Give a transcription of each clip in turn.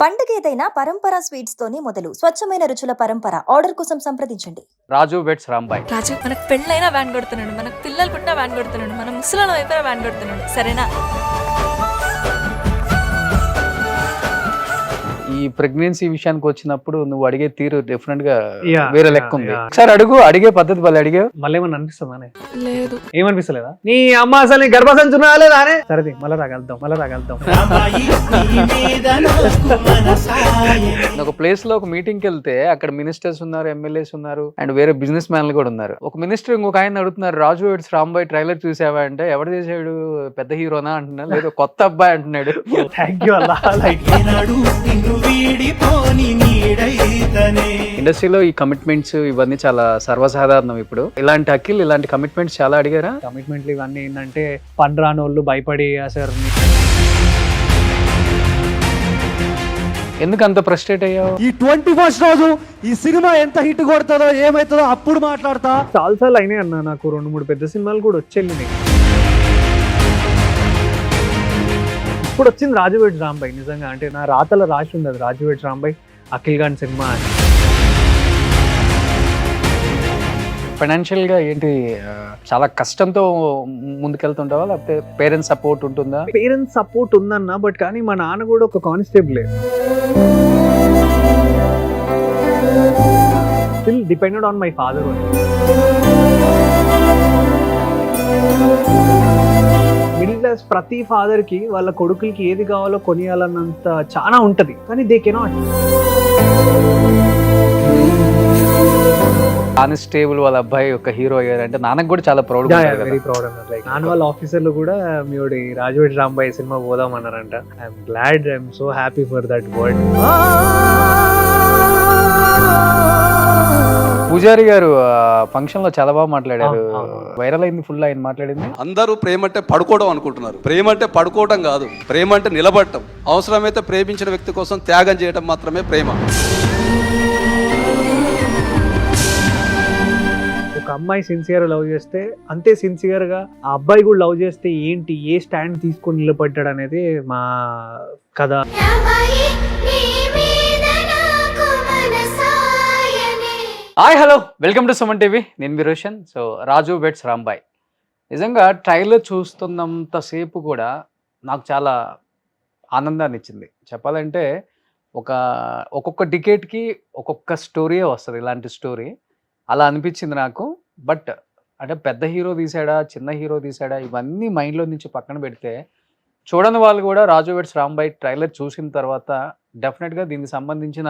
పండుగ ఏదైనా పరంపర స్వీట్స్ తోనే మొదలు. స్వచ్ఛమైన రుచుల పరంపర. ఆర్డర్ కోసం సంప్రదించండి. రాజు వెడ్స్ రాంబాయ్. రాజు, మనకు పెళ్ళైనా వ్యాన్ కొడుతున్నాడు, మనకు పిల్లలు పుట్టినా వ్యాన్ కొడుతున్నాడు, మనం ముసలాల వైపున వ్యాన్ కొడుతున్నాడు, సరేనా? ఈ ప్రెగ్నెన్సీ విషయానికి వచ్చినప్పుడు నువ్వు అడిగే తీరు డిఫరెంట్ గా Yeah, వేరే yeah, లెక్క ఉంది. yeah. ఒకసారి అడిగే పద్ధతి వాళ్ళు అడిగే మళ్ళీ ఏమన్నా అనిపిస్తుందా? లేదు. ఏమనిపిస్తలేదా? నీ అమ్మ అసలు నీ గర్భసంచున్నా లేదా అనే సరే మళ్ళీ రాగలుగుతాం. ఒక ప్లేస్ లో ఒక మీటింగ్ కి వెళ్తే అక్కడ మినిస్టర్స్ ఉన్నారు, ఎమ్మెల్యేస్ ఉన్నారు, అండ్ వేరే బిజినెస్ మ్యాన్లు కూడా ఉన్నారు. ఒక మినిస్టర్ ఇంకొక ఆయన అడుగుతున్నారు, రాజు వెడ్స్ రాంబాయ్ ట్రైలర్ చూసావా అంటే, ఎవరు చేసాడు, పెద్ద హీరోనా అంటున్నాడు, లేదు కొత్త అబ్బాయి అంటున్నాడు. థ్యాంక్ యూ అలా. ఇండస్ట్రీలో ఈ కమిట్మెంట్స్ ఇవన్నీ చాలా సర్వసాధారణం. ఇప్పుడు ఇలాంటి అఖిల్ ఇలాంటి కమిట్మెంట్స్ చాలా అడిగారా? కమిట్మెంట్లు ఇవన్నీ ఏంటంటే పని వాళ్ళు భయపడి అసలు ఎందుకు అంత ఫ్రస్ట్రేట్ అయ్యావు? ఈ 21st రోజు ఈ సినిమా ఎంత హిట్ కొడుతుందో ఏమైతుందో అప్పుడు మాట్లాడతా. చాలాసార్లు అయినాయి అన్న, నాకు 2-3 పెద్ద సినిమాలు కూడా వచ్చేళ్ళినాయి. ఇప్పుడు వచ్చింది రాజు వెడ్స్ రాంబాయ్. నిజంగా అంటే నా రాతలో రాసి ఉంది అది, రాజు వెడ్స్ రాంబాయ్ అఖిల్ గారి సినిమా అని. ఫైనాన్షియల్ గా ఏంటి, చాలా కష్టంతో ముందుకెళ్తుంటావా, లేకపోతే పేరెంట్స్ సపోర్ట్ ఉంటుందా? పేరెంట్స్ సపోర్ట్ ఉందన్న, బట్ కానీ మా నాన్న కూడా ఒక constable, still depended on my father. Middle class ప్రతి ఫాదర్ కి వాళ్ళ కొడుకులకి ఏది కావాలో కొనియాలన్నంత చాలా ఉంటది, కానీ దే కెనాట్. కానిస్టేబుల్ వాళ్ళ అబ్బాయి ఒక హీరో అయ్యారంటే నాన్నకు కూడా చాలా ప్రౌడ్. వెరీ ప్రౌడ్ అన్నారు. లైక్ నాన్న వాళ్ళ ఆఫీసర్లు కూడా మీడి రాజు వెడ్స్ రాంబాయ్ సినిమా పోదాం అన్నారంట. I'm glad, I'm so happy for that word. పూజారి గారు ఫంక్షన్ లో చాలా బాగా మాట్లాడారు, వైరల్ అయింది ఫుల్ ఆయన మాట్లాడింది. అందరూ ప్రేమ అంటే పడుకోవడం అనుకుంటున్నారు. ప్రేమ అంటే పడుకోవడం కాదు, ప్రేమ అంటే నిలబడటం. అవసరమైతే ప్రేమించిన వ్యక్తి కోసం త్యాగం చేయడం మాత్రమే ప్రేమ. ఒక అమ్మాయి సిన్సియర్ లవ్ చేస్తే అంతే సిన్సియర్ గా ఆ అబ్బాయి కూడా లవ్ చేస్తే ఏంటి, ఏ స్టాండ్ తీసుకొని నిలబడ్డాడు అనేది మా కథ. Hi hello, welcome to Suman TV. నేను మీ రోషన్. సో రాజు వెడ్స్ రాంబాయ్, నిజంగా ట్రైలర్ చూస్తున్నంతసేపు కూడా నాకు చాలా ఆనందాన్ని ఇచ్చింది. చెప్పాలంటే ఒక్కొక్క డికేట్కి ఒక్కొక్క స్టోరీయే వస్తుంది, ఇలాంటి స్టోరీ. అలా అనిపించింది నాకు. బట్ అంటే పెద్ద హీరో తీసాడా, చిన్న హీరో తీసాడా, ఇవన్నీ మైండ్లో నుంచి పక్కన పెడితే, చూడని వాళ్ళు కూడా రాజు వెడ్స్ రాంబాయ్ ట్రైలర్ చూసిన తర్వాత డెఫినెట్గా దీనికి సంబంధించిన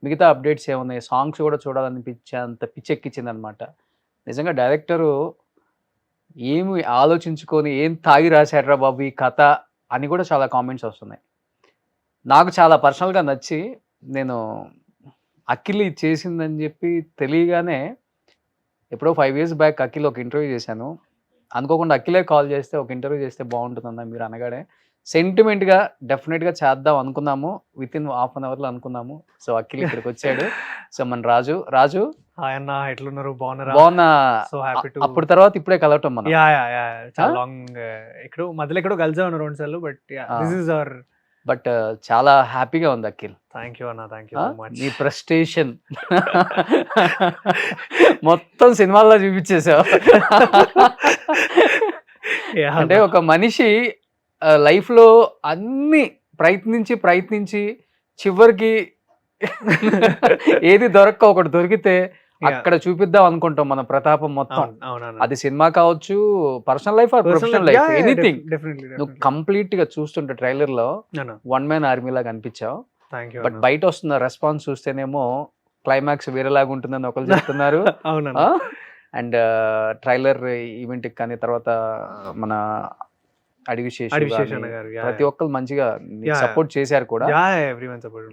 మిగతా అప్డేట్స్ ఏమున్నాయి, సాంగ్స్ కూడా చూడాలనిపించేంత పిచ్చెక్కించింది అనమాట. నిజంగా డైరెక్టరు ఏమి ఆలోచించుకొని ఏం తాగి రాశాడ్రా బాబు ఈ కథ అని కూడా చాలా కామెంట్స్ వస్తున్నాయి. నాకు చాలా పర్సనల్గా నచ్చి, నేను అఖిల్ ఇది చేసిందని చెప్పి తెలియగానే ఎప్పుడో 5 years బ్యాక్ అఖిల్ ఒక ఇంటర్వ్యూ చేశాను. అనుకోకుండా అఖిలే కాల్ చేస్తే, ఒక ఇంటర్వ్యూ చేస్తే బాగుంటుందన్న మీరు అనగానే సెంటిమెంట్గా డెఫినెట్గా చేద్దాం అనుకున్నాము. వితిన్ హాఫ్ అన్ అవర్లో అనుకున్నాము. సో అఖిల్ ఇక్కడికి వచ్చాడు. సో మన రాజు హాయ్ అన్న, ఎట్లున్నారు? బాగున్నారా? బాగున్నా. So happy to. అప్పుడు తర్వాత ఇప్పుడే కలవటం మనం. యా చాలా లాంగ్ ఎక్కడో మధ్యలో ఎక్కడో కలిసాను 2 సార్లు, but this is our. But చాలా హ్యాపీగా ఉంది అఖిల్. థ్యాంక్ యూ అన్న, థ్యాంక్ యూ సో మచ్. నీ ప్రెస్టేషన్ మొత్తం సినిమాల్లో చూపించేసావు. అంటే ఒక మనిషి లైఫ్ లో అన్ని ప్రయత్నించి చివరికి ఏది దొరక్క ఒకటి దొరికితే అక్కడ చూపిద్దాం అనుకుంటాం మన ప్రతాపం మొత్తం. అది సినిమా కావచ్చు, personal life or professional life, anything. నువ్వు కంప్లీట్ గా చూస్తుంటే ట్రైలర్ లో వన్ మ్యాన్ ఆర్మీ లాగా అనిపించావు. బట్ బయట వస్తున్న రెస్పాన్స్ చూస్తేనేమో క్లైమాక్స్ వేరేలాగా ఉంటుందని ఒకరు చెప్తున్నారు. అండ్ ట్రైలర్ ఈవెంట్ కానీ తర్వాత మన అడివి ప్రతి ఒక్కరు మంచిగా సపోర్ట్ చేశారు కూడా.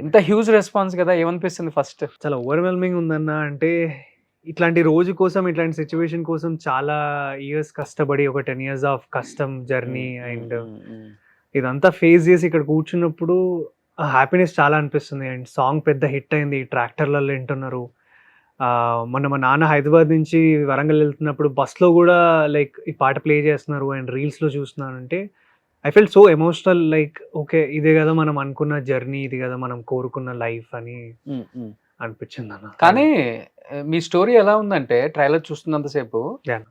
ఇంత హ్యూజ్ రెస్పాన్స్ కదా, ఏమనిపిస్తుంది ఫస్ట్? చాలా ఓవర్వెల్మింగ్ ఉందన్న. అంటే ఇట్లాంటి రోజు కోసం, ఇట్లాంటి సిచ్యువేషన్ కోసం చాలా ఇయర్స్ కష్టపడి, ఒక 10 years ఆఫ్ కష్టం జర్నీ అండ్ ఇదంతా ఫేస్ చేసి ఇక్కడ కూర్చున్నప్పుడు హ్యాపీనెస్ చాలా అనిపిస్తుంది. అండ్ సాంగ్ పెద్ద హిట్ అయింది, ట్రాక్టర్లలో వింటున్నారు. మొన్న మా నాన్న హైదరాబాద్ నుంచి వరంగల్ వెళ్తున్నప్పుడు బస్లో కూడా లైక్ ఈ పాట ప్లే చేస్తున్నారు అండ్ రీల్స్లో చూస్తున్నాను. అంటే I felt so emotional, like okay ఇదే కదా మనం అనుకున్న జర్నీ, ఇది కదా మనం కోరుకున్న లైఫ్ అని అనిపించింది అన్న. కానీ మీ స్టోరీ ఎలా ఉందంటే ట్రైలర్ చూస్తున్నంతసేపు Yeah.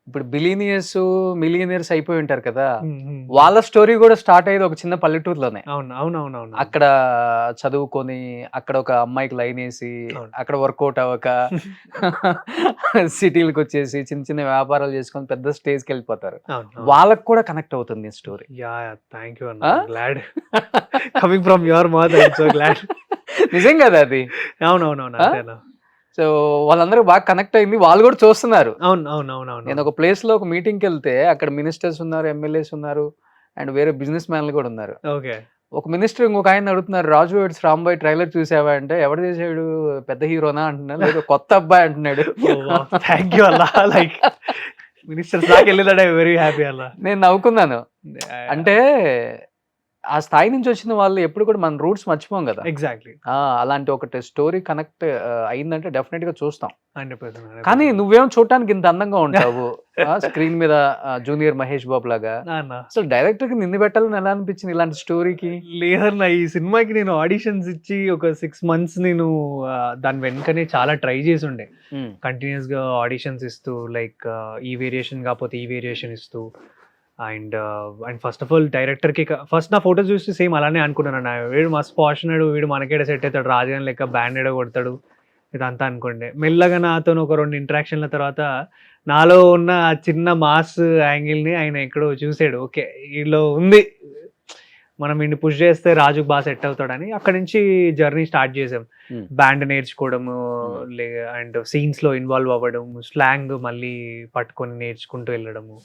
ఇప్పుడు బిలీనియర్స్ మిలియనియర్స్ అయిపోయి ఉంటారు కదా, వాళ్ళ స్టోరీ కూడా స్టార్ట్ అయ్యేది ఒక చిన్న పల్లెటూరులోనే. అవును అవును అవును అవును. అక్కడ చదువుకొని అక్కడ ఒక అమ్మాయికి లైన్ వేసి అవును. అక్కడ వర్కౌట్ అవ్వక సిటీలకు వచ్చేసి చిన్న చిన్న వ్యాపారాలు చేసుకొని పెద్ద స్టేజ్కి వెళ్ళిపోతారు. అవును, అవును. వాళ్ళకు కూడా కనెక్ట్ అవుతుంది స్టోరీ. యా థ్యాంక్ యూ అన్న, glad coming from your mouth, I am so glad. నిజం కదా అది. అవును అవును అవును, అంతేనా. సో వాళ్ళందరూ బాగా కనెక్ట్ అయింది, వాళ్ళు కూడా చూస్తున్నారు. అవును అవును అవును అవును. నేను ఒక ప్లేస్ లో ఒక మీటింగ్కి వెళ్తే అక్కడ మినిస్టర్స్ ఉన్నారు, ఎమ్మెల్యేస్ ఉన్నారు, అండ్ వేరే బిజినెస్ మ్యాన్లు కూడా ఉన్నారు. ఓకే. ఒక మినిస్టర్ ఇంకొక ఆయన అడుగుతున్నారు, రాజు వెడ్స్ రాంబాయ్ ట్రైలర్ చూసావా అంటే, ఎవరు చేసాడు, పెద్ద హీరోనా అంటున్నాడు, లేదు కొత్త అబ్బాయి అంటున్నాడు. థ్యాంక్ యూ అలా, లైక్ మినిస్టర్స్ దాకా వెళ్ళేదాడే వెరీ హ్యాపీ అలా. నేను నవ్వుకున్నాను. అంటే ఆ స్థాయి నుంచి వచ్చిన వాళ్ళు ఎప్పుడు కూడా మన రూట్స్ మర్చిపోం కదా. ఎగ్జాక్ట్లీ అలాంటి ఒకటి స్టోరీ కనెక్ట్ అయిందంటే డెఫినెట్ గా చూస్తాం. 100%. కానీ నువ్వేం చూడటానికి ఇంత అందంగా ఉంటావు స్క్రీన్ మీద, జూనియర్ మహేష్ బాబు లాగా. అసలు డైరెక్టర్ కి నిన్ను పెట్టాలని ఎలా అనిపించింది ఇలాంటి స్టోరీకి? లేదన్న, ఈ సినిమాకి నేను ఆడిషన్స్ ఇచ్చి ఒక 6 months నేను దాని వెనుకనే చాలా ట్రై చేసి ఉండే. కంటిన్యూస్ గా ఆడిషన్స్ ఇస్తూ, లైక్ ఈ వేరియేషన్ కాకపోతే ఈ వేరియేషన్ ఇస్తూ, అండ్ ఫస్ట్ ఆఫ్ ఆల్ డైరెక్టర్కి ఫస్ట్ నా ఫోటో చూసి సేమ్ అలానే అనుకున్నాను అన్న, వీడు మస్తు పాషనాడు, వీడు మనకేడ సెట్ అవుతాడు, రాజగాన్ లెక్క బ్యాండ్ ఏడో కొడతాడు ఇదంతా అనుకోండి. మెల్లగా నాతో ఒక 2 ఇంటరాక్షన్ల తర్వాత నాలో ఉన్న ఆ చిన్న మాస్ యాంగిల్ని ఆయన ఎక్కడో చూసాడు. ఓకే వీళ్ళు ఉంది, మనం ఇన్ని పుష్ చేస్తే రాజుకు బాగా సెట్ అవుతాడని అక్కడి నుంచి జర్నీ స్టార్ట్ చేసాం. బ్యాండ్ నేర్చుకోవడము, అండ్ సీన్స్లో ఇన్వాల్వ్ అవ్వడం, స్లాంగ్ మళ్ళీ పట్టుకొని నేర్చుకుంటూ వెళ్ళడము.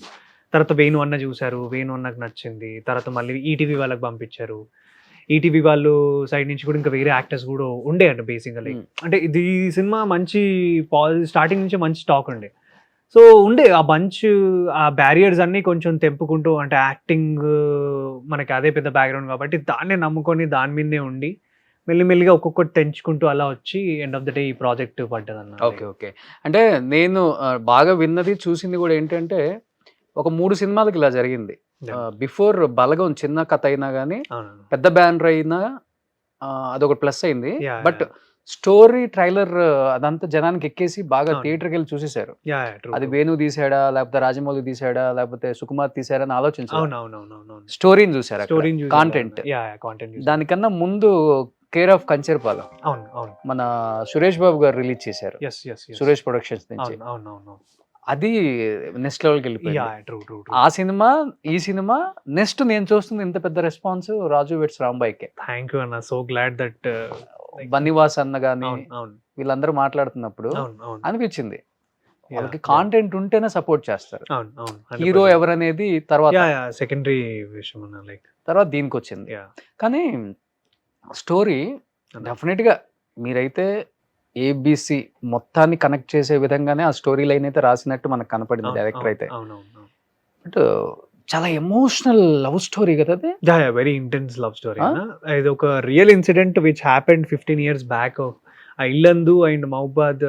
తర్వాత వేణు అన్న చూశారు, వేణు అన్నకు నచ్చింది. తర్వాత మళ్ళీ ఈటీవీ వాళ్ళకి పంపించారు. ఈటీవీ వాళ్ళు సైడ్ నుంచి కూడా ఇంకా వేరే యాక్టర్స్ కూడా ఉండే అండి బేసిక్గా. అంటే ఇది ఈ సినిమా మంచి స్టార్టింగ్ నుంచి మంచి స్టాక్ ఉండే. సో ఉండే ఆ బంచ్, ఆ బ్యారియర్స్ అన్నీ కొంచెం తెంపుకుంటూ, అంటే యాక్టింగ్ మనకి అదే పెద్ద బ్యాక్గ్రౌండ్ కాబట్టి దాన్నే నమ్ముకొని దాని మీదనే ఉండి మెల్లిమెల్లిగా ఒక్కొక్కటి తెంచుకుంటూ అలా వచ్చి ఎండ్ ఆఫ్ ద డే ఈ ప్రాజెక్ట్ పడ్డదన్న. Okay okay. అంటే నేను బాగా విన్నది చూసింది కూడా ఏంటంటే, ఒక 3 సినిమాలకి ఇలా జరిగింది. బిఫోర్ బలగం చిన్న కథ అయినా కానీ, పెద్ద బ్యానర్ అయినా అదొక ప్లస్ అయింది. బట్ స్టోరీ ట్రైలర్ అదంతా జనానికి ఎక్కేసి బాగా థియేటర్కి వెళ్ళి చూసేశారు. అది వేణు తీసాడా, లేకపోతే రాజమౌళి తీసాడా, లేకపోతే సుకుమార్ తీసాడా అని ఆలోచించారు. స్టోరీని చూసారు, కాంటెంట్. దానికన్నా ముందు కేర్ ఆఫ్ కంచర్పాలెం మన సురేష్ బాబు గారు రిలీజ్ చేశారు, సురేష్ ప్రొడక్షన్స్ నుంచి. అది నెక్స్ట్ లెవెల్కి వెళ్ళిపోయింది. ఆ సినిమా ఈ సినిమా నెక్స్ట్ నేను చూస్తుంది ఇంత పెద్ద రెస్పాన్స్ రాజు వెడ్స్ రాంబాయ్కే. థ్యాంక్ యూ అన్న, సో గ్లాడ్ దట్ బన్నివాస్ అన్న గానీ వీళ్ళందరూ మాట్లాడుతున్నప్పుడు అనిపించింది, వాళ్ళకి కాంటెంట్ ఉంటేనే సపోర్ట్ చేస్తారు. హీరో ఎవరనేది తర్వాత సెకండరీ విషయం అన్న, లైక్ తర్వాత దీనికి వచ్చింది. కానీ స్టోరీ డెఫినెట్ గా మీరైతే ఏబిసి మొత్తాన్ని కనెక్ట్ చేసే విధంగానే ఆ స్టోరీ లైన్ అయితే రాసినట్టు మనకు కనపడింది డైరెక్టర్ అయితే. బట్ చాలా ఎమోషనల్ లవ్ స్టోరీ కదా అది. Very intense love story. ఇది ఒక real incident which happened 15 years back. ఆ ఇల్లందు అండ్ మహబాద్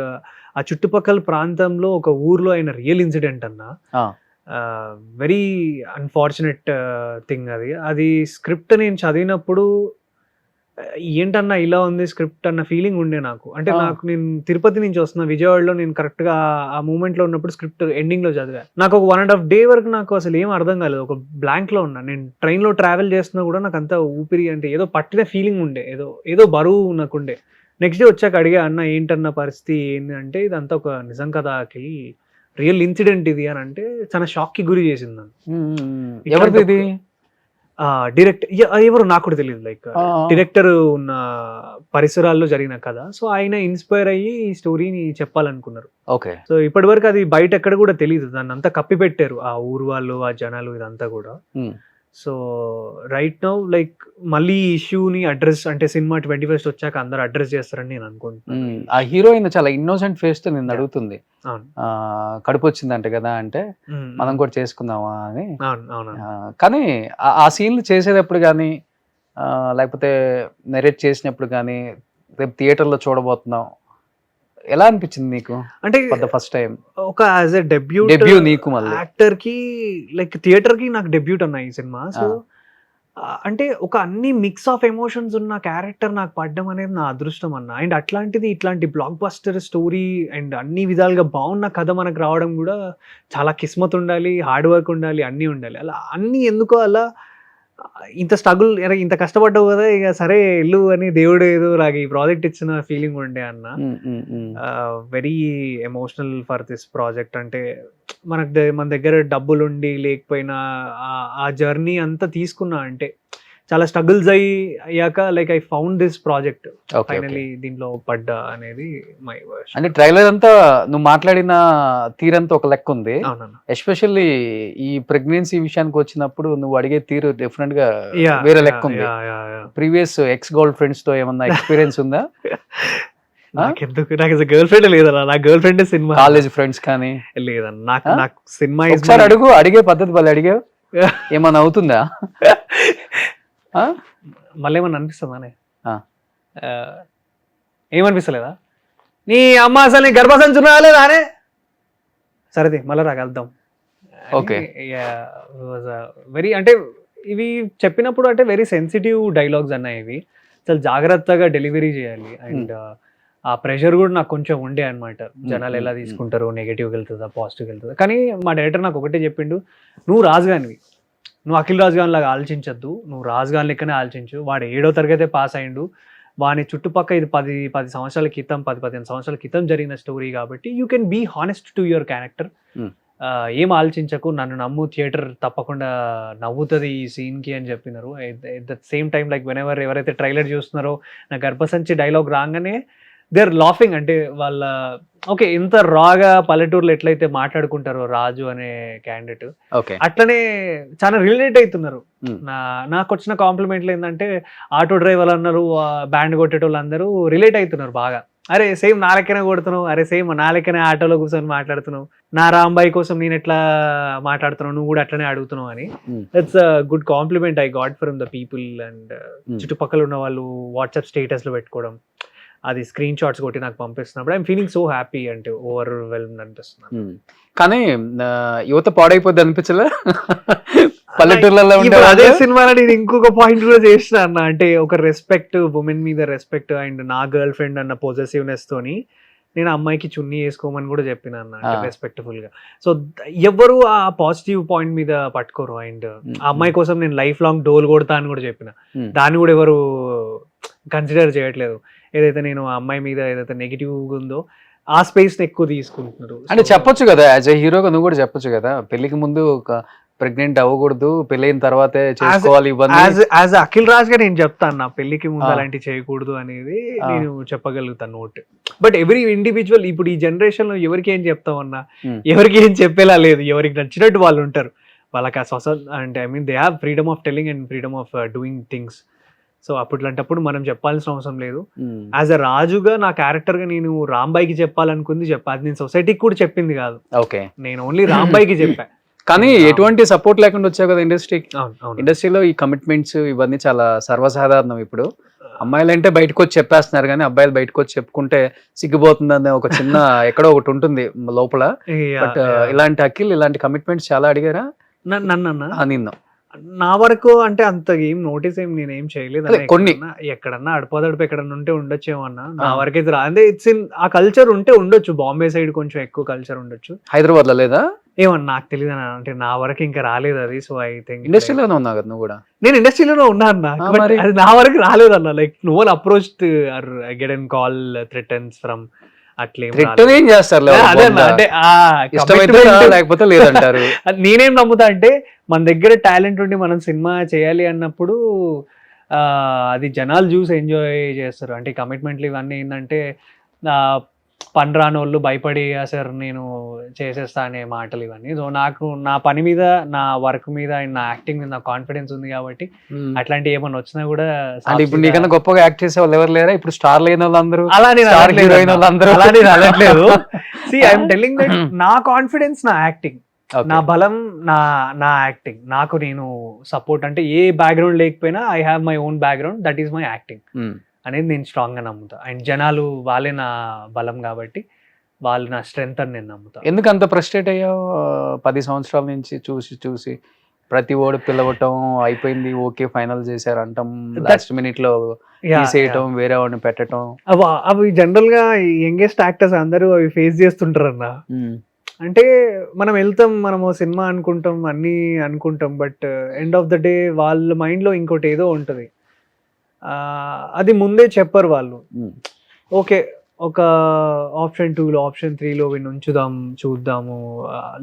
ఆ చుట్టుపక్కల ప్రాంతంలో ఒక ఊర్లో అయిన రియల్ ఇన్సిడెంట్ అన్న. వెరీ అన్ఫార్చునేట్ థింగ్ అది. అది స్క్రిప్ట్ నేను చదివినప్పుడు ఏంటన్నా ఇలా ఉంది స్క్రిప్ట్ అన్న ఫీలింగ్ ఉండే నాకు. అంటే నాకు, నేను తిరుపతి నుంచి వస్తున్నా, విజయవాడలో నేను కరెక్ట్గా ఆ మూమెంట్లో ఉన్నప్పుడు స్క్రిప్ట్ ఎండింగ్లో చదివా. నాకు ఒక 1.5 day వరకు నాకు అసలు ఏం అర్థం కాలేదు, ఒక బ్లాంక్లో ఉన్నా. నేను ట్రైన్లో ట్రావెల్ చేస్తున్నా కూడా నాకు అంతా ఊపిరి, అంటే ఏదో పట్టిన ఫీలింగ్ ఉండే, ఏదో బరువు నాకు ఉండే. నెక్స్ట్ డే వచ్చాక అడిగా, అన్న ఏంటన్న పరిస్థితి ఏంటి అంటే, ఇదంతా ఒక నిజం కథకి రియల్ ఇన్సిడెంట్ ఇది అని అంటే చాలా షాక్కి గురి చేసింది నన్ను. డైరెక్ట్ ఎవరు నాకు కూడా తెలియదు, లైక్ డైరెక్టర్ ఉన్న పరిసరాల్లో జరిగిన కథ. సో ఆయన ఇన్స్పైర్ అయ్యి ఈ స్టోరీని చెప్పాలనుకున్నారు. ఓకే. సో ఇప్పటి వరకు అది బయట ఎక్కడ కూడా తెలియదు, దాన్ని అంతా కప్పి పెట్టారు ఆ ఊరు వాళ్ళు, ఆ జనాలు, ఇదంతా కూడా. సో రైట్ నౌ లైక్ మళ్ళీ ఈ ఇష్యూని అడ్రస్, అంటే సినిమా 21st వచ్చాక అందరు అడ్రస్ చేస్తారని నేను అనుకుంటున్నాను. ఆ హీరోయిన్ చాలా ఇన్నోసెంట్ ఫేస్ తో నేను అడుగుతుంది, కడుపు వచ్చిందంట కదా అంటే, మనం కూడా చేసుకుందామా అని. కానీ ఆ సీన్లు చేసేటప్పుడు కానీ, లేకపోతే నెరేట్ చేసినప్పుడు కానీ, రేపు థియేటర్లో చూడబోతున్నాం, ఎలా అనిపించింది నీకు అంటే ఫర్ ద ఫస్ట్ టైం ఒక యాజ్ ఎ Debut నీకు మళ్ళీ. యాక్టర్ కి లైక్ థియేటర్ కి నాకు డెబ్యూట్ అన్న ఈ సినిమా. సో అంటే ఒక అన్ని మిక్స్ ఆఫ్ ఎమోషన్స్ ఉన్న క్యారెక్టర్ నాకు పడ్డం అనేది నా అదృష్టం అన్న. అండ్ అట్లాంటిది ఇట్లాంటి బ్లాక్ బస్టర్ స్టోరీ అండ్ అన్ని విధాలుగా బాగున్న కథ మనకు రావడం కూడా చాలా కిస్మత్ ఉండాలి, హార్డ్ వర్క్ ఉండాలి, అన్నీ ఉండాలి. అలా అన్నీ ఎందుకో అలా ఇంత స్ట్రగుల్, ఇంత కష్టపడ్డావు కదా, ఇక సరే వెళ్ళు అని దేవుడు ఏదో నాకు ఈ ప్రాజెక్ట్ ఇచ్చిన ఫీలింగ్ ఉండే అన్న. Very emotional for this project. అంటే మన దగ్గర డబ్బులు ఉండి లేకపోయినా ఆ జర్నీ అంతా తీసుకున్నా. అంటే చాలా స్ట్రగుల్స్ అయ్యాక like I found this project, finally దీంట్లో పడ్డా అనేది మై వర్షన్. అంటే ట్రైలర్ అంతా నువ్వు మాట్లాడిన తీరంతా ఒక లెక్క ఉంది. అవునన్నా. ఎస్పెషల్లీ ఈ ప్రెగ్నెన్సీ విషయానికి వచ్చినప్పుడు నువ్వు అడిగే తీరు డెఫినెట్ గా వేరే లెక్క ఉంది. ప్రీవియస్ ఎక్స్ గర్ల్ ఫ్రెండ్స్ తో ఏమన్నా ఎక్స్పీరియన్స్ ఉందా? నాకెందుకు, నాకు గర్ల్ ఫ్రెండ్ లేదన్నా. నా girl friend cinema, college friends కానీ లేదన్నా. నాకు సినిమా ఒకసారి అడిగే పద్ధతి వాళ్ళు అడిగావు ఏమన్నా అవుతుందా? మళ్ళీ ఏమన్నా అనిపిస్తుందానే? ఏమనిపిస్తలేదా? నీ అమ్మ అసలు నీ గర్భసంచున రాలేదానే? సరేది మళ్ళీ రాగలుద్దాం. ఓకే. వెరీ అంటే ఇవి చెప్పినప్పుడు అంటే వెరీ సెన్సిటివ్ డైలాగ్స్ అన్న. ఇవి చాలా జాగ్రత్తగా డెలివరీ చేయాలి. అండ్ ఆ ప్రెషర్ కూడా నాకు కొంచెం ఉండే అనమాట. జనాలు ఎలా తీసుకుంటారు, నెగిటివ్కి వెళ్తుందా పాజిటివ్కి వెళ్తుందా. కానీ మా డైరెక్టర్ నాకు ఒకటే చెప్పిండు, నువ్వు రాజుగానివి, నువ్వు అఖిల్ రాజుగాన్ లాగా ఆలోచించద్దు, నువ్వు రాజుగాన్ లెక్కనే ఆలోచించు. వాడు 7వ తరగతి పాస్ అయ్యిండు, వాని చుట్టుపక్క ఇది 10 సంవత్సరాల క్రితం 10-15 సంవత్సరాల క్రితం జరిగిన స్టోరీ కాబట్టి you can be honest to your character. ఏం ఆలోచించకు, నన్ను నమ్ము, థియేటర్ తప్పకుండా నవ్వుతుంది ఈ సీన్కి అని చెప్పినారు. At the same time like whenever ఎవరైతే ట్రైలర్ చూస్తున్నారో నా గర్భసంచి డైలాగ్ రాగానే దే ఆర్ లాఫింగ్. అంటే వాళ్ళ ఓకే, ఇంత రాగా పల్లెటూరులో ఎట్లయితే మాట్లాడుకుంటారో రాజు అనే క్యాండిడేట్, అట్లనే చాలా రిలేట్ అవుతున్నారు. నాకు వచ్చిన కాంప్లిమెంట్లు ఏంటంటే ఆటో డ్రైవర్లు అన్నారు, బ్యాండ్ కొట్టేటోళ్ళు అందరూ రిలేట్ అవుతున్నారు బాగా. అరే సేమ్ నా లెక్కనే కొడుతున్నావు, అరే సేమ్ నా లెక్కనే ఆటోలో కూర్చొని మాట్లాడుతున్నావు, నా రాంబాయి కోసం నేను ఎట్లా మాట్లాడుతున్నావు, నువ్వు కూడా అట్లనే అడుగుతున్నావు అని. That's a good compliment I got from the people. And చుట్టుపక్కల ఉన్న వాళ్ళు వాట్సాప్ స్టేటస్లో పెట్టుకోవడం, అది స్క్రీన్ షాట్స్ కొట్టి నాకు పంపిస్తున్నప్పుడు ఐఎమ్ ఫీలింగ్ సో హ్యాపీ. అంటే ఓవర్వెల్మ్డ్ అనిపిస్తుంది. కానీ యువత పాడైపోద్ది అనిపించలే పల్లెటూర్లలో? అదే సినిమాలో నేను ఇంకొక పాయింట్ కూడా చేసిన అన్న. అంటే ఒక రెస్పెక్ట్, ఉమెన్ మీద రెస్పెక్ట్ అండ్ నా గర్ల్ ఫ్రెండ్ అన్న పొజెసివ్నెస్ తోని నేను అమ్మాయికి చున్నీ వేసుకోమని కూడా చెప్పిన అన్న, రెస్పెక్ట్ఫుల్ గా. సో ఎవరు ఆ పాజిటివ్ పాయింట్ మీద పట్టుకోరు. అండ్ ఆ అమ్మాయి కోసం నేను లైఫ్ లాంగ్ డోల్ కొడతా అని కూడా చెప్పిన, దాన్ని కూడా ఎవరు కన్సిడర్ చేయట్లేదు. ఏదైతే నేను ఆ అమ్మాయి మీద ఏదైతే నెగిటివ్ ఉందో ఆ స్పేస్ ఎక్కువ తీసుకుంటున్నారు. అంటే చెప్పొచ్చు కదా, యాజ్ ఎ హీరోగా నువ్వు కూడా చెప్పొచ్చు కదా, పెళ్లికి ముందు ప్రెగ్నెంట్ అవ్వకూడదు, పెళ్ళైన తర్వాతే చేసుకోవాలి ఇవన్నీ. యాజ్ అఖిల్ రాజ్ గా నేను చెప్తాను, నా పెళ్లికి ముందు అలాంటివి చేయకూడదు అనేది నేను చెప్పగలుగుతాను నోట్. బట్ ఎవ్రీ ఇండివిజువల్ ఇప్పుడు ఈ జనరేషన్ లో ఎవరికి ఏం చెప్తామన్నా, ఎవరికి ఏం చెప్పేలా లేదు. ఎవరికి నచ్చినట్టు వాళ్ళు ఉంటారు. వాళ్ళకి ఆ అంటే I mean they have freedom of telling and freedom of doing things. So అప్పట్లాంటప్పుడు మనం చెప్పాల్సిన అవసరం లేదు. యాజ్ అ రాజుగా నా క్యారెక్టర్ గా నేను రాంబాయికి చెప్పాలనుకుంది అది నేను సొసైటీకి కూడా చెప్పింది కాదు. ఓకే, నేను ఓన్లీ రాంబాయికి చెప్పా. కానీ ఎటువంటి సపోర్ట్ లేకుండా వచ్చావు కదా ఇండస్ట్రీకి. ఇండస్ట్రీలో ఈ కమిట్మెంట్స్ ఇవన్నీ చాలా సర్వసాధారణం. ఇప్పుడు అమ్మాయిలు అంటే బయటకు వచ్చి చెప్పేస్తున్నారు, కానీ అబ్బాయిలు బయటకు వచ్చి చెప్పుకుంటే సిగ్గుపోతుందనే ఒక చిన్న ఎక్కడో ఒకటి ఉంటుంది లోపల. బట్ ఇలాంటి అఖిల్ ఇలాంటి కమిట్మెంట్స్ చాలా అడిగారా నిన్ను? నా వరకు అంటే అంత ఏం నోటీస్ ఏం నేనేం చేయలేదు. కొన్ని ఎక్కడన్నా అడపదడుపు ఎక్కడన్నా ఉంటే ఉండొచ్చేమో అన్న. నా వరకు అయితే అంటే ఇట్స్ ఇన్ ఆ కల్చర్ ఉంటే ఉండొచ్చు. బాంబే సైడ్ కొంచెం ఎక్కువ కల్చర్ ఉండొచ్చు. హైదరాబాద్ లో లేదా ఏమన్నా నాకు తెలియదు అన్న. అంటే నా వరకు ఇంకా రాలేదు అది. సో ఐ థింక్ ఇండస్ట్రీలోనే ఉన్నావు కదా నువ్వు కూడా. నేను ఇండస్ట్రీలోనే ఉన్నా అన్న, అది నా వరకు రాలేదు అన్న. Like no one approached or I get an call threatens from అట్లేం చేస్తారు. లేకపోతే లేదంటారు. నేనేం నమ్ముతా అంటే మన దగ్గర టాలెంట్ ఉండి మనం సినిమా చేయాలి అన్నప్పుడు అది జనాలు చూసి ఎంజాయ్ చేస్తారు. అంటే కమిట్మెంట్లు ఇవన్నీ ఏంటంటే పని రాని వాళ్ళు భయపడి సార్ నేను చేసేస్తా అనే మాటలు ఇవన్నీ. సో నాకు నా పని మీద, నా వర్క్ మీద అండ్ నా యాక్టింగ్ మీద నాకు కాన్ఫిడెన్స్ ఉంది కాబట్టి అట్లాంటి ఏమన్నా వచ్చినా కూడా. ఇప్పుడు నీకన్నా గొప్పగా యాక్ట్ చేసే వాళ్ళు ఎవరు లేరా? ఇప్పుడు స్టార్ లేని వాళ్ళందరూ, అలా నేను అనట్లేదు. See, I'm telling that నా కాన్ఫిడెన్స్ నా యాక్టింగ్, నా బలం నా యాక్టింగ్. నాకు నేను సపోర్ట్ అంటే ఏ బ్యాక్గ్రౌండ్ లేకపోయినా I have my own background, that is my acting. అనేది నేను స్ట్రాంగ్గా నమ్ముతా. అండ్ జనాలు వాళ్ళే నా బలం కాబట్టి వాళ్ళు నా స్ట్రెంగ్త్ అని నేను నమ్ముతా. ఎందుకు అంత ఫ్రస్ట్రేట్ అయ్యావు? 10 సంవత్సరాల నుంచి చూసి ప్రతి ఓడి పిలవటం అయిపోయింది, ఓకే ఫైనల్ చేశారు అంటాం, లాస్ట్ మినిట్ లో తీసేయటం, వేరే వాడిని పెట్టడం. అవి జనరల్ గా యంగెస్ట్ యాక్టర్స్ అందరూ అవి ఫేస్ చేస్తుంటారు అన్న. అంటే మనం వెళ్తాం, మనము సినిమా అనుకుంటాం, అన్నీ అనుకుంటాం, but end of the day వాళ్ళ మైండ్లో ఇంకోటి ఏదో ఉంటుంది. అది ముందే చెప్పరు వాళ్ళు. ఓకే, ఒక ఆప్షన్ 2లో ఆప్షన్ 3లో వీడిని ఉంచుదాం, చూద్దాము,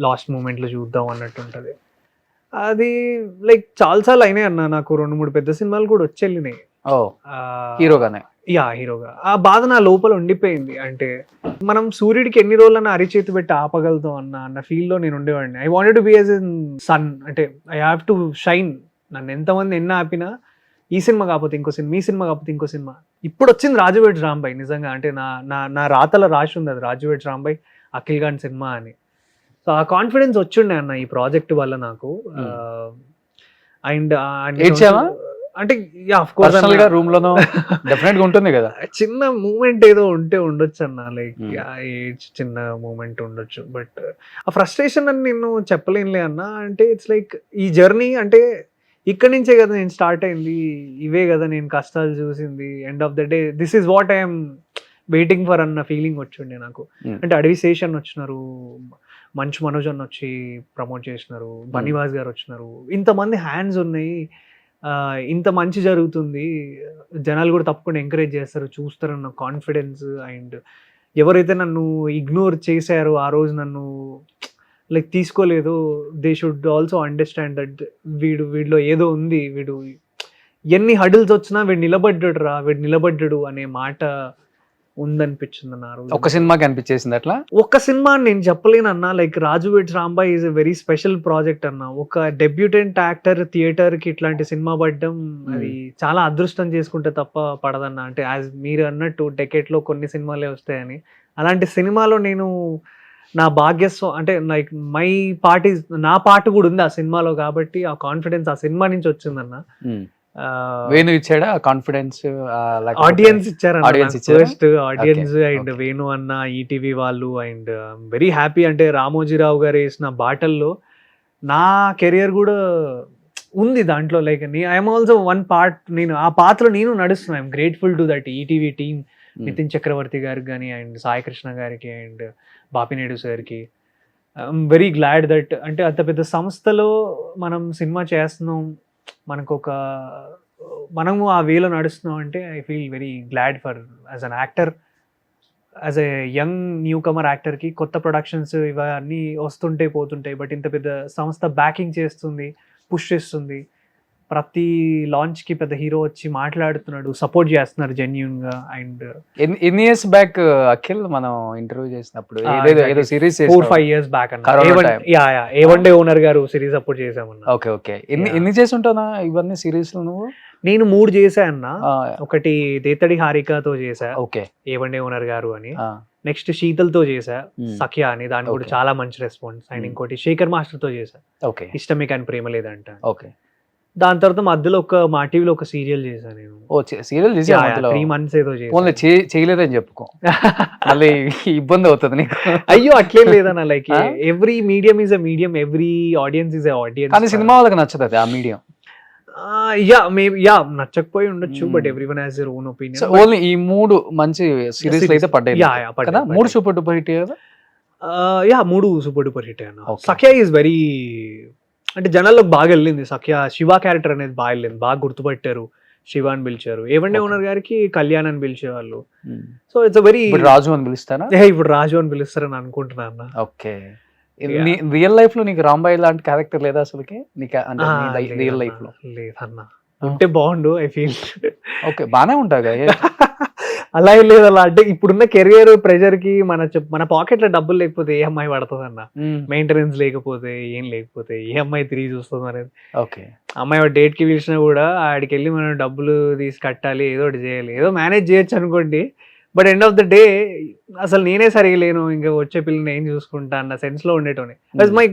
లాస్ట్ మూమెంట్లో చూద్దాం అన్నట్టు ఉంటుంది. అది లైక్ చాలాసార్లు అయినాయి అన్న. నాకు 2-3 పెద్ద సినిమాలు కూడా వచ్చి వెళ్ళినాయి హీరోగానే. హీరోగా. ఆ బాధ నా లోపల ఉండిపోయింది. అంటే మనం సూర్యుడికి ఎన్ని రోజులన్నా అరిచేతి పెట్టి ఆపగలుగుతాం అన్న ఫీల్లో నేను ఉండేవాడిని. I wanted to be as an son. అంటే ఐ హ్యావ్ టు షైన్. నన్ను ఎంతమంది ఎన్ని ఆపినా ఈ సినిమా కాకపోతే ఇంకో సినిమా, ఈ సినిమా కాకపోతే ఇంకో సినిమా. ఇప్పుడు వచ్చింది రాజు వెడ్స్ రాంబాయ్. నిజంగా అంటే నా రాతలో రాసి ఉంది అది, రాజు వెడ్స్ రాంబాయ్ అఖిల్ గాన్ సినిమా అని. సో ఆ కాన్ఫిడెన్స్ వచ్చిండే అన్న ఈ ప్రాజెక్ట్ వల్ల నాకు. అండ్ అంటే రూమ్ లోనో డెఫినెట్ గా ఉంటుంది కదా, చిన్న మూమెంట్ ఏదో ఉండొచ్చు అన్న. లైక్ చిన్న మూమెంట్ ఉండొచ్చు, బట్ ఆ ఫ్రస్ట్రేషన్ అని నేను చెప్పలేనులే అన్న. అంటే ఇట్స్ లైక్ ఈ జర్నీ అంటే ఇక్కడి నుంచే కదా నేను స్టార్ట్ అయింది, ఇవే కదా నేను కష్టాలు చూసింది. End of the day this is what I'm waiting for అన్న ఫీలింగ్ వచ్చిండే నాకు. అంటే అడవి శేషన్ వచ్చినారు, మంచు మనోజ్ అన్న వచ్చి ప్రమోట్ చేసినారు, బనీవాస్ గారు వచ్చినారు, ఇంతమంది హ్యాండ్స్ ఉన్నాయి, ఇంత మంచి జరుగుతుంది, జనాలు కూడా తప్పకుండా ఎంకరేజ్ చేస్తారు, చూస్తారన్న కాన్ఫిడెన్స్. అండ్ ఎవరైతే నన్ను ఇగ్నోర్ చేశారో ఆ రోజు, నన్ను లైక్ తీసుకోలేదు, they should also understand that వీడిలో ఏదో ఉంది, వీడు ఎన్ని హడిల్స్ వచ్చినా వీడు నిలబడ్డాడు అనే మాట ఉందనిపించింది అన్న. ఒక సినిమాకి అనిపించేసింది అట్లా. ఒక్క సినిమా నేను చెప్పలేను అన్న. Like Raju weds Rambai is a very special project అన్న. ఒక డెబ్యూటెంట్ యాక్టర్ థియేటర్ కి ఇట్లాంటి సినిమా పడడం అది చాలా అదృష్టం చేసుకుంటే తప్ప పడదన్న. అంటే యాజ్ మీరు అన్నట్టు డెకేట్ లో కొన్ని సినిమాలే వస్తాయని, అలాంటి సినిమాలో నేను నా భాగ్యస్వం అంటే లైక్ నా పాట కూడా ఉంది ఆ సినిమాలో, కాబట్టి ఆ కాన్ఫిడెన్స్ ఆ సినిమా నుంచి వచ్చిందన్న. వేణు ఇచ్చాడా కాన్ఫిడెన్స్? ఆడియన్స్ ఇచ్చారు ఫస్ట్, ఆడియన్స్ అండ్ వేణు అన్న, ఈటీవీ వాళ్ళు. And very happy. అంటే రామోజీరావు గారు వేసిన బాటల్లో నా కెరియర్ కూడా ఉంది దాంట్లో. Like I'm also one part. నేను ఆ పాత్రలో నేను నడుస్తున్నాను. I'm grateful to that ETV team, Nitin Chakravarthy గారికి కానీ, అండ్ సాయి కృష్ణ గారికి, అండ్ బాపినేడు సార్కి. ఐఎమ్ వెరీ గ్లాడ్ దట్ అంటే అంత పెద్ద సంస్థలో మనం సినిమా చేస్తున్నాం, మనము ఆ వేలో నడుస్తున్నాం అంటే I feel very glad for as an actor, as a young newcomer యాక్టర్కి. కొత్త ప్రొడక్షన్స్ ఇవన్నీ వస్తుంటాయి పోతుంటాయి, బట్ ఇంత పెద్ద సంస్థ బ్యాకింగ్ చేస్తుంది, పుష్ చేస్తుంది. ప్రతి లాంచ్ కి పెద్ద హీరో వచ్చి మాట్లాడుతున్నాడు, సపోర్ట్ చేస్తున్నారు జెన్యూన్ గా. అండ్ ఎన్ని ఇయర్స్ బ్యాక్ అఖిల్ మనం ఇంటర్వ్యూ చేసినప్పుడు ఏదో సిరీస్ 4-5 years బ్యాక్ అన్న, A1 Day ఓనర్ గారు సిరీస్ సపోర్ట్ చేసామన్నా. ఓకే ఎన్ని చేసి ఉంటానా ఇవన్నీ సిరీస్ నువ్వు? నేను 3 చేసా అన్న. ఒకటి దేతడి హారికతో చేసా, ఓకే, A1 Day ఓనర్ గారు అని. నెక్స్ట్ శీతల్ తో చేసా, సఖ్య అని, దానికి కూడా చాలా మంచి రెస్పాన్స్. అండ్ ఇంకోటి శేఖర్ మాస్టర్ తో చేసా, ఇష్టమే కానీ ప్రేమ లేదంట. ఓకే. దాని తర్వాత మధ్యలో మా టీవీలో ఒక సీరియల్ చేశాను నేను. సీరియల్ చేసి 3 months ఏదో చేయలేదని చెప్పుకో, మళ్ళీ ఇబ్బంది అవుతుంది నీకు. అయ్యో అట్లే లేదన్న. Like every medium is a medium, every audience is a audience. కానీ సినిమా వాళ్ళకి నచ్చదు ఆ మీడియం. నచ్చకపోయి ఉండొచ్చు, but everyone has their own opinion. Only ఈ 3 మంచి సిరీస్ అయితే పడ్డాయి కదా, 3 సూపర్ డూపర్ హిట్ కదా. 3 సూపర్ డూపర్ హిట్ అన్న. సఖ్య ఈజ్ వెరీ అంటే జనాల్లోకి బాగా వెళ్ళింది. సఖ్య శివ క్యారెక్టర్ అనేది బాగా వెళ్ళింది, బాగా గుర్తుపట్టారు, శివ అని పిలిచారు. A1 Day ఓనర్ గారికి కళ్యాణ్ అని పిలిచేవాళ్ళు. So it's very. రాజు అని పిలుస్తారా? ఇప్పుడు రాజు అని పిలుస్తారని అనుకుంటున్నా అన్న. ఓకే. రియల్ లైఫ్ లో నీకు రాంబాయ్ లాంటి క్యారెక్టర్ లేదా అసలుకి? రియల్ లైఫ్ లో లేదన్న. ఉంటే బాగుండు ఐ ఫీల్. ఓకే, బానే ఉంటా అలా ఏం లేదు. అలా అంటే ఇప్పుడున్న కెరియర్ ప్రెషర్ కి మన పాకెట్ లో డబ్బులు లేకపోతే ఏ అమ్మాయి పడుతుంది అన్న, మెయింటెనెన్స్ లేకపోతే ఏం లేకపోతే ఏ అమ్మాయి తిరిగి చూస్తుంది అనేది. ఓకే, అమ్మాయి డేట్ కి పిలిచినా కూడా ఆడికి వెళ్ళి మనం డబ్బులు తీసి కట్టాలి, ఏదో ఒకటి చేయాలి, ఏదో మేనేజ్ చేయొచ్చు అనుకోండి. But end of the day అసలు నేనే సరిగా లేను, ఇంకా వచ్చే పిల్లని ఏం చూసుకుంటా అన్న సెన్స్ లో ఉండేటోనే.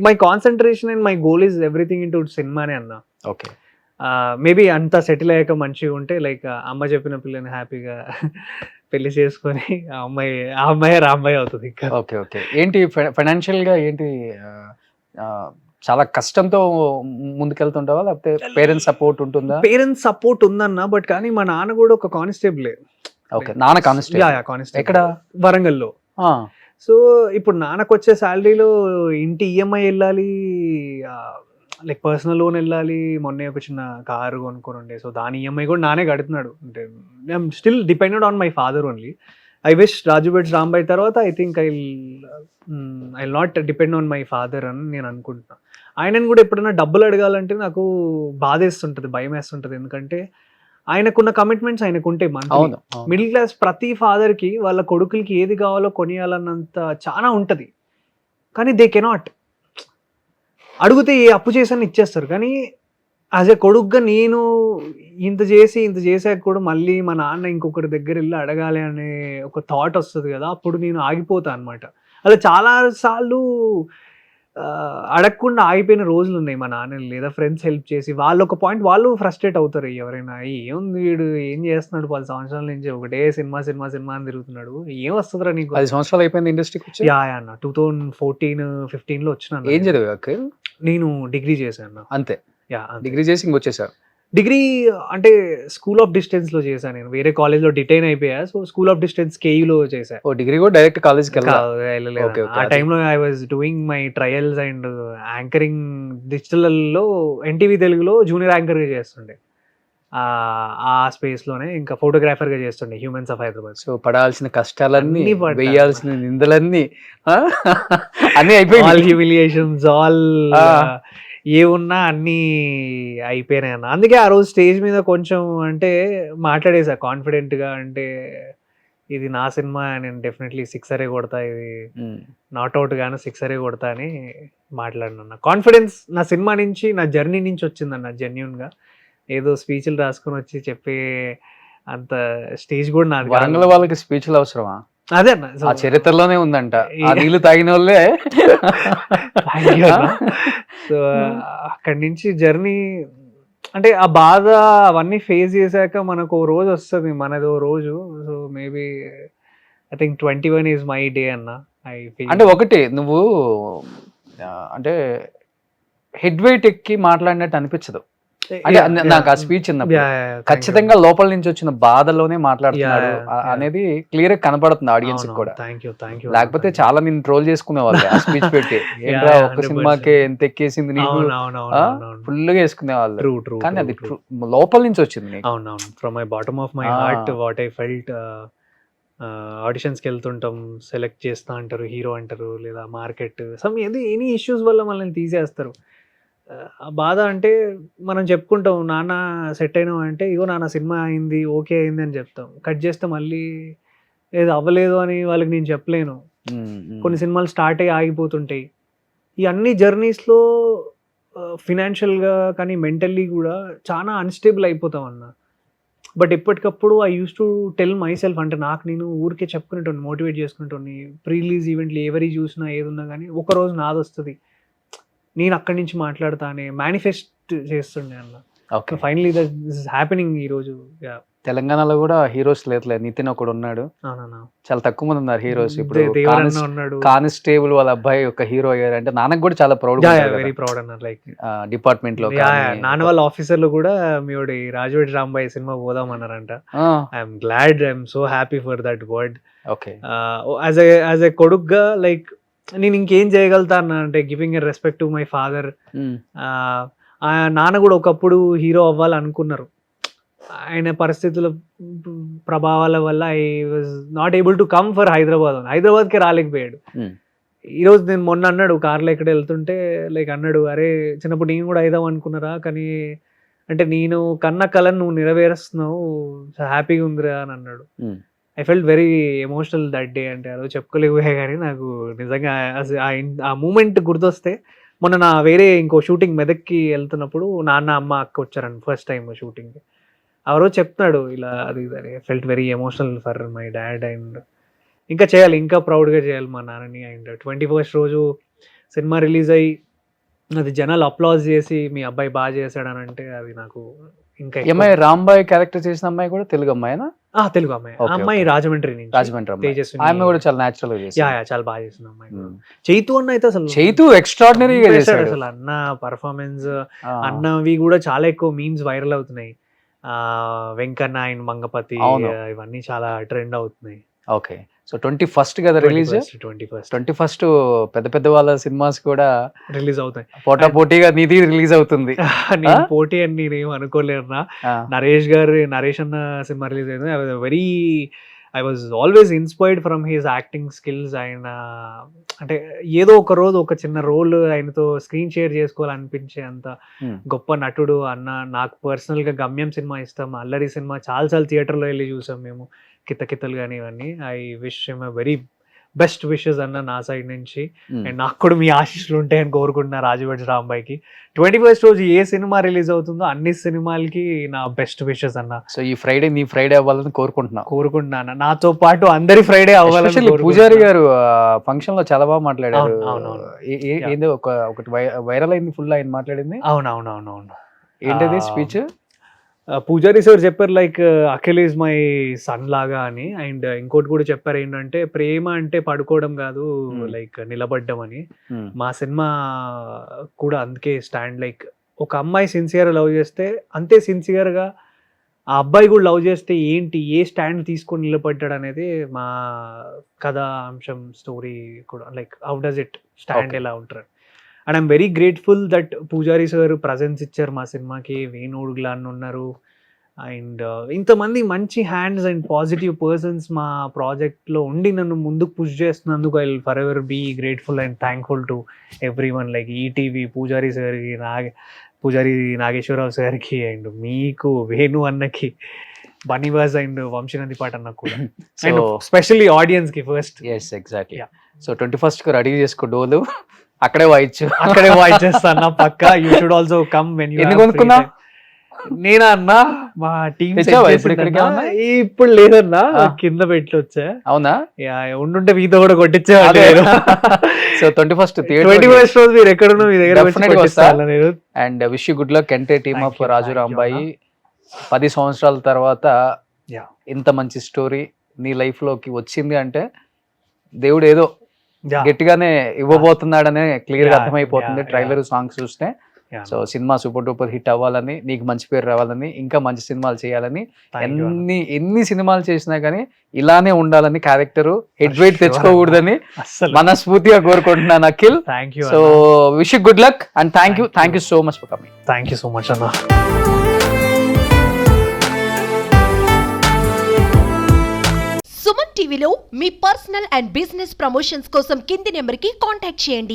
My concentration and my goal is everything into సినిమానే అన్న. ఓకే. మేబీ అంతా సెటిల్ అయ్యాక మంచిగా ఉంటే లైక్ అమ్మ చెప్పిన పిల్లని హ్యాపీగా పెళ్లి చేసుకొని ఆ అమ్మాయి రాంబాయి అవుతుంది ఇంకా. Okay okay. ఏంటి ఫైనాన్షియల్గా ఏంటి ఆ, చాలా కష్టంతో ముందుకెళ్తుంటావా లేకపోతే పేరెంట్స్ సపోర్ట్ ఉంటుందా? పేరెంట్స్ సపోర్ట్ ఉందన్న, బట్ కానీ మా నాన్న కూడా ఒక కానిస్టేబుల్. ఓకే, నాన్న కానిస్టేబుల్. కానిస్టేబుల్ ఎక్కడ? వరంగల్లో. ఆ, సో ఇప్పుడు నాన్నకు వచ్చే శాలరీలో ఇంటి ఈఎంఐ వెళ్ళాలి, లైక్ పర్సనల్ లోన్ వెళ్ళాలి. మొన్నే ఒక చిన్న కారు కొనుక్కొని ఉండే, సో దాని ఈఎంఐ కూడా నానే కడుతున్నాడు. అంటే I'm still depended on my father only. I wish Raju weds Rambai తర్వాత I think I not depend on my father అని నేను అనుకుంటున్నా. ఆయనను కూడా ఎప్పుడైనా డబ్బులు అడగాలంటే నాకు బాధేస్తుంటుంది, భయం వేస్తుంటుంది. ఎందుకంటే ఆయనకున్న కమిట్మెంట్స్ ఆయనకు ఉంటాయి. అవును. మిడిల్ క్లాస్ ప్రతి ఫాదర్కి వాళ్ళ కొడుకులకి ఏది కావాలో కొనియాలన్నంత చాలా ఉంటుంది, కానీ దే కెనాట్. అడిగితే ఏ అప్పు చేసని ఇచ్చేస్తారు, కానీ యాజ్ ఎ కొడుకుగా నేను ఇంత చేసాక కూడా మళ్ళీ మా నాన్న ఇంకొకరి దగ్గర వెళ్ళి అడగాలి అనే ఒక థాట్ వస్తుంది కదా, అప్పుడు నేను ఆగిపోతాను అనమాట. అలా చాలా సార్లు అడగకుండా ఆగిపోయిన రోజులు ఉన్నాయి మా నాన్నని, లేదా ఫ్రెండ్స్ హెల్ప్ చేసి. వాళ్ళు ఒక పాయింట్ వాళ్ళు ఫ్రస్ట్రేట్ అవుతారు, ఎవరైనా ఏముంది వీడు ఏం చేస్తున్నాడు 10 సంవత్సరాల నుంచి ఒకటే సినిమా అని తిరుగుతున్నాడు, ఏం వస్తుందిరా నీకు. 10 సంవత్సరాలు అయిపోయింది ఇండస్ట్రీకి వచ్చి. యా అన్న 2014-15లో వచ్చినాను. ఏం చదివా? నేను డిగ్రీ చేశాను. అంతే, యా డిగ్రీ చేసి ఇంకొచ్చేసారు. డిగ్రీ అంటే స్కూల్ ఆఫ్ డిస్టెన్స్ లో చేశాను నేను, వేరే కాలేజ్ లో డిటైన్ అయిపోయా. సో స్కూల్ ఆఫ్ డిస్టెన్స్ కేయూలో చేశాను. ఓ, డిగ్రీ కూడా డైరెక్ట్ కాలేజ్కి వెళ్ళలేదు. Okay, okay. ఆ టైంలో I was doing my trials and anchoring డిజిటల్లో ఎన్టీవీ తెలుగులో జూనియర్ యాంకర్ గా చేస్తుండే. ఆ స్పేస్ లోనే ఇంకా ఫోటోగ్రాఫర్ గా చేస్తుండే హ్యూమన్స్ ఆఫ్ హైదరాబాద్. సో పడాల్సిన కష్టాలన్నీ, అన్నీ పడ్డా. వేయాల్సిన నిందలన్నీ అన్నీ అయిపోయి ఆల్ హ్యూమిలియేషన్స్, ఆల్ ఏ ఉన్నా అన్నీ అయిపోయినాయి అన్న. అందుకే ఆ రోజు స్టేజ్ మీద కొంచెం అంటే మాట్లాడేసా కాన్ఫిడెంట్గా, అంటే ఇది నా సినిమా, నేను డెఫినెట్లీ సిక్సరే కొడతా, ఇది నాట్ అవుట్ గాను సిక్సరే కొడతా అని మాట్లాడినా. కాన్ఫిడెన్స్ నా సినిమా నుంచి, నా జర్నీ నుంచి వచ్చిందన్న జెన్యున్గా. ఏదో స్పీచ్లు రాసుకొని వచ్చి చెప్పే అంత స్టేజ్ కూడా నాది. వరంగల్ వాళ్ళకి స్పీచ్లు అవసరమా? అదే అన్న, ఆ చరిత్రలోనే ఉందంట, ఆ నీళ్లు తాగిన వాళ్ళే. సో అక్కడి నుంచి జర్నీ అంటే ఆ బాధ అవన్నీ ఫేస్ చేశాక మనకు ఓ రోజు వస్తుంది, మనది ఓ రోజు. So maybe I think 21 is my day అన్న. అంటే ఒకటి నువ్వు అంటే హెడ్ వెయిట్ ఎక్కి మాట్లాడినట్టు అనిపించదు. అంటే నాకు ఆ స్పీచ్ ఖచ్చితంగా లోపల నుంచి వచ్చిన బాధలోనే మాట్లాడుతున్నాడు అనేది క్లియర్ గా కనపడుతుంది ఆడియన్స్ కూడా. లేకపోతే చాలా నేను ట్రోల్ చేసుకునే వాళ్ళు ఆ స్పీచ్ పెట్టి, ఏంట్రా ఒక్క సినిమాకి ఎంత ఎక్కేసింది నీకు, ఫుల్ గా వేసుకునే వాళ్ళు. కానీ అది లోపల నుంచి వచ్చింది. అవునవును, from my bottom of my heart what I felt. ఆడిషన్స్కి వెళ్తుంటాం, సెలెక్ట్ చేస్తా అంటారు, హీరో అంటారు, లేదా మార్కెట్ సమ్ ఎనీ ఇష్యూస్ వల్ల మనల్ని తీసేస్తారు. ఆ బాధ అంటే మనం చెప్పుకుంటాం, నాన్న సెట్ అయినాం అంటే ఇగో నాన్న సినిమా అయింది, ఓకే అయింది అని చెప్తాం. కట్ చేస్తే మళ్ళీ ఏదో అవ్వలేదు అని వాళ్ళకి నేను చెప్పలేను. కొన్ని సినిమాలు స్టార్ట్ అయ్యి ఆగిపోతుంటాయి. ఈ అన్ని జర్నీస్లో ఫినాన్షియల్గా కానీ మెంటల్లీ కూడా చాలా అన్స్టేబుల్ అయిపోతాం అన్న. బట్ ఎప్పటికప్పుడు I use to tell my self, అంటే నాకు నేను ఊరికే చెప్పుకునేటోని, మోటివేట్ చేసుకునేటోని. ప్రీ రిలీజ్ ఈవెంట్లు ఎవరి చూసినా ఏది ఉన్నా కానీ ఒకరోజు నాది వస్తుంది, నేను అక్కడి నుంచి మాట్లాడతానే మేనిఫెస్ట్ చేస్తుండే అన్న. ఫైనలీ దట్ ఇస్ హ్యాపెనింగ్ ఈ రోజు. తెలంగాణలో కూడా హీరోస్ లేదు, నితిన్ ఒకడు ఉన్నాడు, చాలా తక్కువ మంది ఉన్నారు హీరోస్. ఇప్పుడు ఉన్నాడు, కానిస్టేబుల్ వాళ్ళ అబ్బాయి ఒక హీరో అయ్యారు అంటే నాన్నకు కూడా చాలా ప్రౌడ్, వెరీ ప్రౌడ్ అన్న. లైక్ డిపార్ట్మెంట్ లో నాన్న వాళ్ళ ఆఫీసర్లు కూడా మీడి రాజు రాంబాయ్ సినిమా పోదామన్నారంట. I'm glad, I'm so happy for that word. Okay, as a కొడుకుగా లైక్ నేను ఇంకేం చేయగలుగుతా అన్న అంటే giving a respect to my father. నాన్న కూడా ఒకప్పుడు హీరో అవ్వాలనుకున్నారు, ఆయన పరిస్థితుల ప్రభావాల వల్ల I was not able to come for హైదరాబాద్కి రాలేకపోయాడు. ఈరోజు నేను మొన్న అన్నాడు, కార్లో ఎక్కడ వెళ్తుంటే లైక్ అన్నాడు, అరే చిన్నప్పుడు నేను కూడా అయిదాం అనుకున్నారా, కానీ అంటే నేను కన్న కళను నువ్వు నెరవేరుస్తున్నావు, హ్యాపీగా ఉందిరా అని అన్నాడు. I felt very emotional that day. అంటే అదో చెప్పుకోలేకపోయా, కానీ నాకు నిజంగా ఆ మూమెంట్ గుర్తొస్తే మొన్న నా వేరే ఇంకో షూటింగ్ మెదక్కి వెళ్తున్నప్పుడు నాన్న అమ్మ అక్క వచ్చారండి ఫస్ట్ టైం షూటింగ్కి. ఆ రోజు చెప్తున్నాడు ఇలా అది ఇది. I felt very emotional for my dad. And ఇంకా చేయాలి, ఇంకా ప్రౌడ్గా చేయాలి మా నాన్నని. అండ్ 21st రోజు సినిమా రిలీజ్ అయ్యి అది జనాలు అప్లాజ్ చేసి మీ అబ్బాయి బాగా చేశాడని అంటే అది నాకు ఇంకా ఎక్కువ. అమ్మాయి రాంబాయ్ క్యారెక్టర్ చేసిన అమ్మాయి కూడా తెలుగు అమ్మాయినా? తెలుగు అమ్మాయి. Okay, అమ్మాయి okay. రాజమండ్రి నుంచి. రాజమండ్రి అమ్మాయి. తేజస్విని. ఆమె కూడా చాలా న్యాచురల్ గా చేసింది. యా చాలా బాగా చేసిన అమ్మాయి. చైతు అన్న అయితే అసలు చైతు ఎక్స్ట్రాడినరీగా చేశాడు అసలు అన్న పర్ఫార్మెన్స్. ఆ. అన్నవి కూడా చాలా ఎక్కువ మీమ్స్ వైరల్ అవుతున్నాయి. వెంకన్న అండ్ మంగపతి అవును. ఇవన్నీ చాలా ట్రెండ్ అవుతున్నాయి. ఓకే, సో 21st కదా రిలీజ్. 21st 21st పెద్ద పెద్ద వాళ్ళ సినిమాస్ కూడా రిలీజ్ అవుతాయి. పోటా పోటీగా నీది రిలీజ్ అవుతుంది. నేను పోటీ అని నేనేం అనుకోలేరునా. నరేష్ అన్న సినిమా రిలీజ్ అయింది. I was always inspired from his acting skills. ఆయన అంటే ఏదో ఒక రోజు ఒక చిన్న రోల్ ఆయనతో స్క్రీన్ షేర్ చేసుకోవాలనిపించే అంత గొప్ప నటుడు అన్న. నాకు పర్సనల్గా గమ్యం సినిమా ఇష్టం, అల్లరి సినిమా చాలా థియేటర్లో వెళ్ళి చూసాం మేము, కితకితలు కానీ ఇవన్నీ. I wish very best wishes అన్న నా సైడ్ నుంచి. అండ్ నాకు కూడా మీ ఆశీస్సులు ఉంటాయని కోరుకుంటున్నా రాజు వెడ్స్ రాంబాయ్కి. 21st రోజు ఏ సినిమా రిలీజ్ అవుతుందో అన్ని సినిమాలకి నా బెస్ట్ విషెస్ అన్న. సో ఈ ఫ్రైడే నీ ఫ్రైడే అవ్వాలని కోరుకుంటున్నాను. నాతో పాటు అందరి ఫ్రైడే అవ్వాలని. పూజారి గారు ఫంక్షన్ లో చాలా బాగా మాట్లాడారు. అవునవును. ఏందో ఒకటి వైరల్ అయింది ఫుల్ ఆయన మాట్లాడింది. అవునవునవునవును. ఏంటది స్పీచ్? పూజారి సార్ చెప్పారు like Akhil is my son లాగా అని. అండ్ ఇంకోటి కూడా చెప్పారు ఏంటంటే ప్రేమ అంటే పడుకోవడం కాదు, లైక్ నిలబడ్డం అని. మా సినిమా కూడా అందుకే స్టాండ్. లైక్ ఒక అమ్మాయి సిన్సియర్ లవ్ చేస్తే అంతే సిన్సియర్గా ఆ అబ్బాయి కూడా లవ్ చేస్తే ఏంటి, ఏ స్టాండ్ తీసుకొని నిలబడ్డాడు అనేది మా కథా అంశం స్టోరీ కూడా. Like how does it stand, ఎలా ఉంటారు. And I'm very grateful that పూజారి సార్ ప్రజెన్స్ ఇచ్చారు మా సినిమాకి. వేణుడుగులా ఉన్నారు అండ్ ఇంతమంది మంచి హ్యాండ్స్ అండ్ పాజిటివ్ పర్సన్స్ మా ప్రాజెక్ట్లో ఉండి నన్ను ముందుకు పుష్ చేస్తున్నందుకు I will forever be grateful and thankful to everyone. Like ETV, Pujari సార్కి, పూజారి నాగేశ్వరరావు సార్కి, అండ్ మీకు, వేణు అన్నకి, బనీవాస్ అండ్ వంశీనంది పాట అన్న కూడా. అండ్ స్పెషల్లీ ఆడియన్స్కి first. Yes exactly. Yeah. So 21st కు రెడీ చేసుకో డోలు, అక్కడే వాయిచేస్తాను పక్కా. You should also come when you. ఎందుకు కొనుక్కున్నా? నేనా అన్నా మా టీమ్ ఇప్పుడు ఇప్పుడు లేదన్నా, కింద పెట్టి వచ్చా. అవునా? ఉండుంటే మీతో కూడా కొట్టించేవాళ్ళు. సో 21st 21st రోజు మీరు ఎక్కడున్నా మీ దగ్గర. And wish you good luck entire team of Raju Rambai. 10 సంవత్సరాల తర్వాత ఇంత మంచి స్టోరీ నీ లైఫ్ లోకి వచ్చింది అంటే దేవుడు ఏదో గట్టిగానే ఇవ్వబోతున్నాడనే క్లియర్ గా అర్థమైపోతుంది ట్రైలర్, సాంగ్స్ చూస్తే. So cinema super duper hit అవ్వాలని, నీకు మంచి పేరు రావాలని, ఇంకా మంచి సినిమాలు చేయాలని, ఎన్ని సినిమాలు చేసినా కానీ ఇలానే ఉండాలని, క్యారెక్టర్ హెడ్ వెయిట్ తెచ్చుకోకూడదని మనస్ఫూర్తిగా కోరుకుంటున్నాను Akhil. So wish you good luck and thank you so much for coming. Thank you so much అన్న. సుమన్ టీవీలో మీ పర్సనల్ అండ్ బిజినెస్ ప్రమోషన్స్ కోసం కింది నెంబర్కి కాంటాక్ట్ చేయండి.